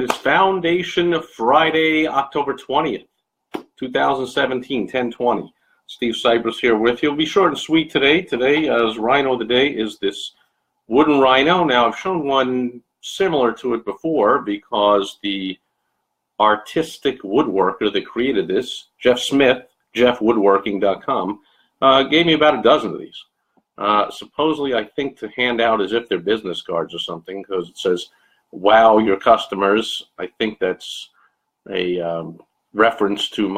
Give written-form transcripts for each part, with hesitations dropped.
It's Foundation Friday, October 20th, 2017, 10:20. Steve Sipress here with you. It'll be short and sweet today. Today, as Rhino of the Day, is this wooden rhino. Now, I've shown one similar to it before because the artistic woodworker that created this, Jeff Smith, jeffwoodworking.com, gave me about a dozen of these. Supposedly, I think to hand out as if they're business cards or something, because it says, wow your customers. I think that's a reference to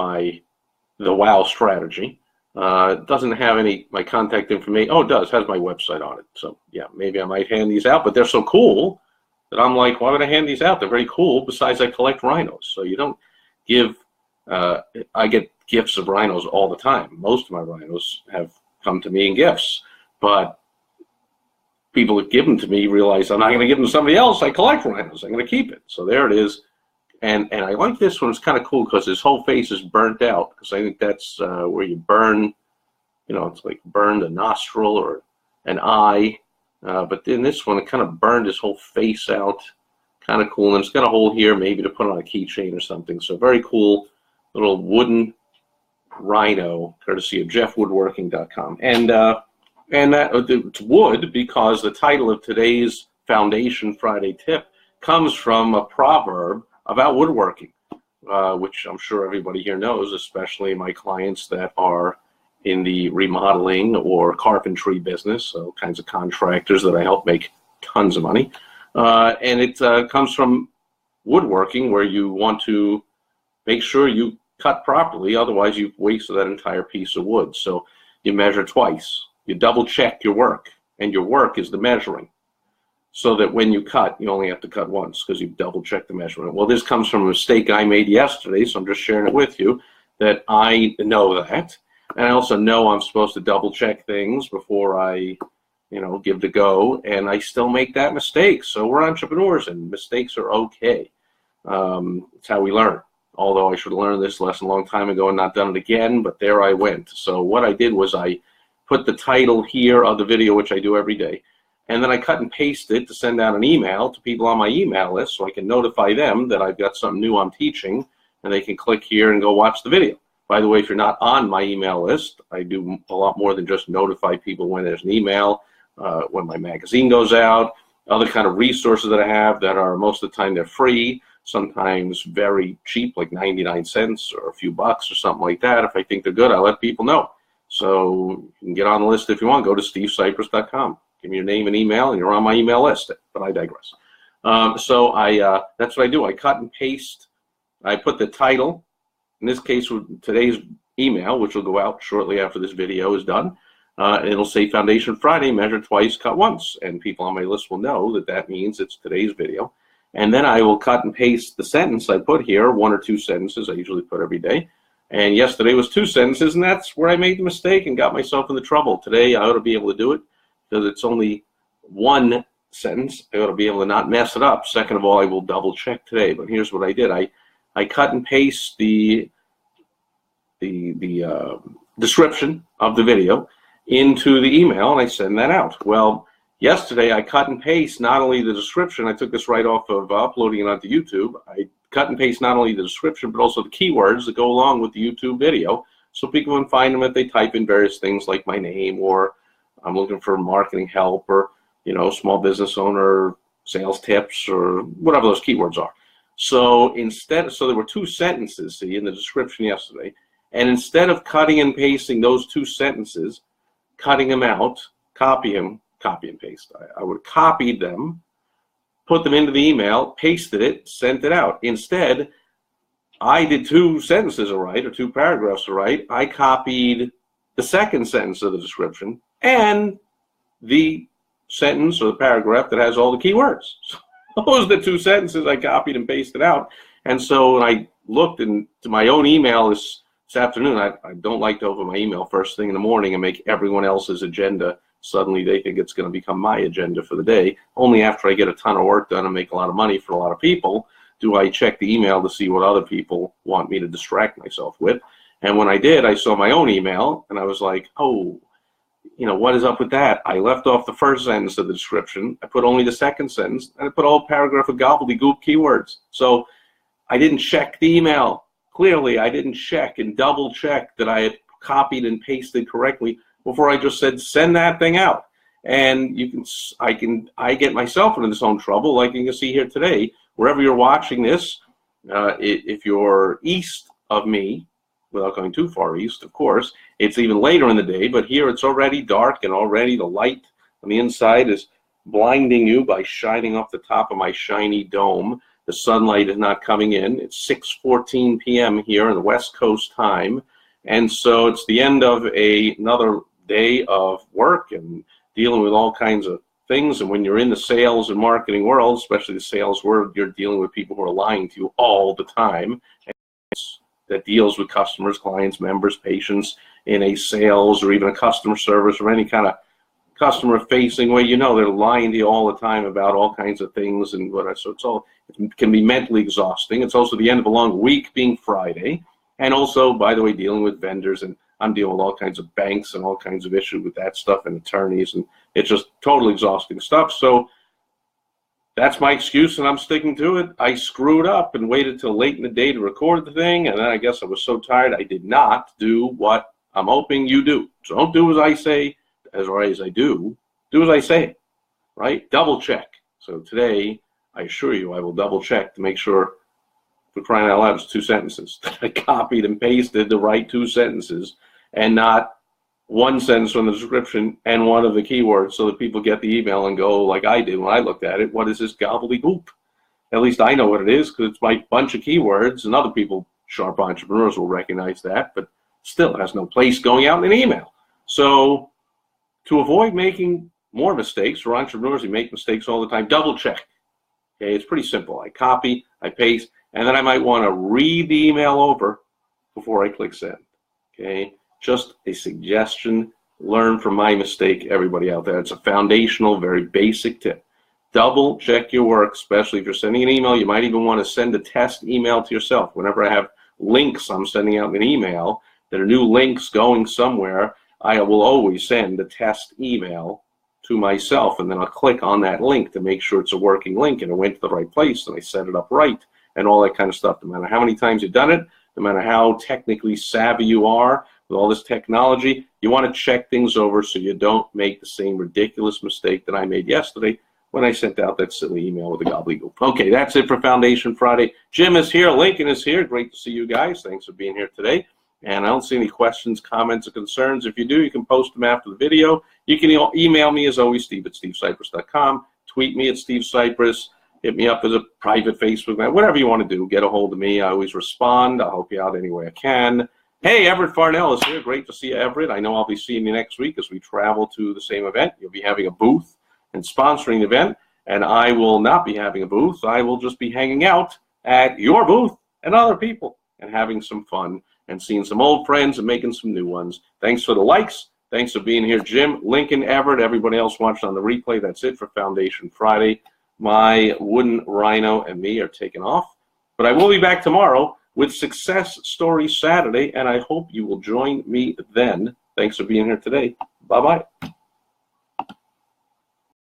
the wow strategy. It doesn't have my contact information. Oh, it does, has my website on it. So yeah, maybe I might hand these out, but they're so cool that I'm like, why would I hand these out? They're very cool. Besides, I collect rhinos. So you don't give, I get gifts of rhinos all the time. Most of my rhinos have come to me in gifts, but people that give them to me realize I'm not going to give them to somebody else. I collect rhinos. I'm going to keep it. So there it is. And I like this one. It's kind of cool because his whole face is burnt out, because I think that's where you burn, it's like burned a nostril or an eye. But in this one, it kind of burned his whole face out. Kind of cool. And it's got a hole here maybe to put on a keychain or something. So very cool little wooden rhino, courtesy of jeffwoodworking.com. And that it's wood because the title of today's Foundation Friday tip comes from a proverb about woodworking, which I'm sure everybody here knows, especially my clients that are in the remodeling or carpentry business, so kinds of contractors that I help make tons of money. And it comes from woodworking, where you want to make sure you cut properly, otherwise you've wasted that entire piece of wood. So you measure twice. You double check your work, and your work is the measuring, so that when you cut, you only have to cut once because you've double checked the measurement. Well, this comes from a mistake I made yesterday, so I'm just sharing it with you, that I know that. And I also know I'm supposed to double check things before I, give the go, and I still make that mistake. So we're entrepreneurs, and mistakes are okay. It's how we learn. Although I should have learned this lesson a long time ago and not done it again, but there I went. So what I did was I put the title here of the video, which I do every day, and then I cut and paste it to send out an email to people on my email list so I can notify them that I've got something new I'm teaching, and they can click here and go watch the video. By the way, if you're not on my email list, I do a lot more than just notify people when there's an email, when my magazine goes out, other kind of resources that I have that are, most of the time, they're free, sometimes very cheap, like 99 cents or a few bucks or something like that. If I think they're good, I let people know. So you can get on the list if you want. Go to stevesipress.com. Give me your name and email, and you're on my email list. But I digress. So that's what I do. I cut and paste. I put the title. In this case, with today's email, which will go out shortly after this video is done, and it'll say Foundation Friday, measure twice, cut once. And people on my list will know that that means it's today's video. And then I will cut and paste the sentence I put here, 1 or 2 sentences I usually put every day. And yesterday was 2 sentences, and that's where I made the mistake and got myself in the trouble. Today, I ought to be able to do it because it's only 1 sentence. I ought to be able to not mess it up. Second of all, I will double check today. But here's what I did. I cut and paste the description of the video into the email, and I send that out. Well, yesterday, I cut and paste not only the description. I took this right off of uploading it onto YouTube. I cut and paste not only the description, but also the keywords that go along with the YouTube video, so people can find them if they type in various things like my name, or I'm looking for marketing help, or small business owner, sales tips, or whatever those keywords are. So so there were 2 sentences, see, in the description yesterday, and instead of cutting and pasting those 2 sentences, cutting them out, copy and paste. I would have copied them, put them into the email, pasted it, sent it out. Instead, I did 2 sentences to write, or 2 paragraphs to write. I copied the second sentence of the description and the sentence or the paragraph that has all the keywords. So those are the 2 sentences I copied and pasted out. And so when I looked into my own email this afternoon, I don't like to open my email first thing in the morning and make everyone else's agenda. Suddenly they think it's going to become my agenda for the day. Only after I get a ton of work done and make a lot of money for a lot of people do I check the email to see what other people want me to distract myself with. And when I did, I saw my own email, and I was like, oh, what is up with that? I left off the first sentence of the description. I put only the second sentence, and I put a whole paragraph of gobbledygook keywords. So I didn't check the email. Clearly, I didn't check and double check that I had copied and pasted correctly before I just said, send that thing out. And I get myself into this own trouble, like you can see here today. Wherever you're watching this, if you're east of me, without going too far east, of course, it's even later in the day, but here it's already dark, and already the light on the inside is blinding you by shining off the top of my shiny dome. The sunlight is not coming in. It's 6:14 p.m. here in the West Coast time, and so it's the end of another day of work and dealing with all kinds of things. And when you're in the sales and marketing world, especially the sales world, you're dealing with people who are lying to you all the time. That deals with customers, clients, members, patients in a sales or even a customer service or any kind of customer-facing way. They're lying to you all the time about all kinds of things, and so it can be mentally exhausting. It's also the end of a long week, being Friday, and also, by the way, dealing with vendors, and I'm dealing with all kinds of banks and all kinds of issues with that stuff and attorneys, and it's just totally exhausting stuff. So that's my excuse, and I'm sticking to it. I screwed up and waited till late in the day to record the thing, and then I guess I was so tired I did not do what I'm hoping you do. So don't do as I say, as I do as I say, right? Double check. So today, I assure you, I will double check to make sure, for crying out loud, it's 2 sentences. I copied and pasted the right 2 sentences, and not 1 sentence from the description and 1 of the keywords, so that people get the email and go like I did when I looked at it, what is this gobbledygook? At least I know what it is, because it's my bunch of keywords, and other people, sharp entrepreneurs, will recognize that, but still it has no place going out in an email. So to avoid making more mistakes, for entrepreneurs who make mistakes all the time, double check. Okay, it's pretty simple. I copy, I paste, and then I might want to read the email over before I click send. Okay, just a suggestion. Learn from my mistake, everybody out there. It's a foundational, very basic tip. Double check your work, especially if you're sending an email. You might even want to send a test email to yourself. Whenever I have links I'm sending out in an email that are new links going somewhere, I will always send a test email to myself, and then I'll click on that link to make sure it's a working link and it went to the right place and I set it up right and all that kind of stuff. No matter how many times you've done it, no matter how technically savvy you are with all this technology, you want to check things over so you don't make the same ridiculous mistake that I made yesterday when I sent out that silly email with the gobbledygook. Okay, that's it for Foundation Friday. Jim is here. Lincoln is here. Great to see you guys. Thanks for being here today. And I don't see any questions, comments, or concerns. If you do, you can post them after the video. You can email me, as always, steve@stevesipress.com. Tweet me at Steve Sipress. Hit me up as a private Facebook man. Whatever you want to do, get a hold of me. I always respond. I'll help you out any way I can. Hey, Everett Farnell is here. Great to see you, Everett. I know I'll be seeing you next week as we travel to the same event. You'll be having a booth and sponsoring the event, and I will not be having a booth. I will just be hanging out at your booth and other people and having some fun and seeing some old friends and making some new ones. Thanks for the likes. Thanks for being here, Jim, Lincoln, Everett, everybody else watching on the replay. That's it for Foundation Friday. My wooden rhino and me are taking off, but I will be back tomorrow with Success Story Saturday, and I hope you will join me then. Thanks for being here today. Bye-bye.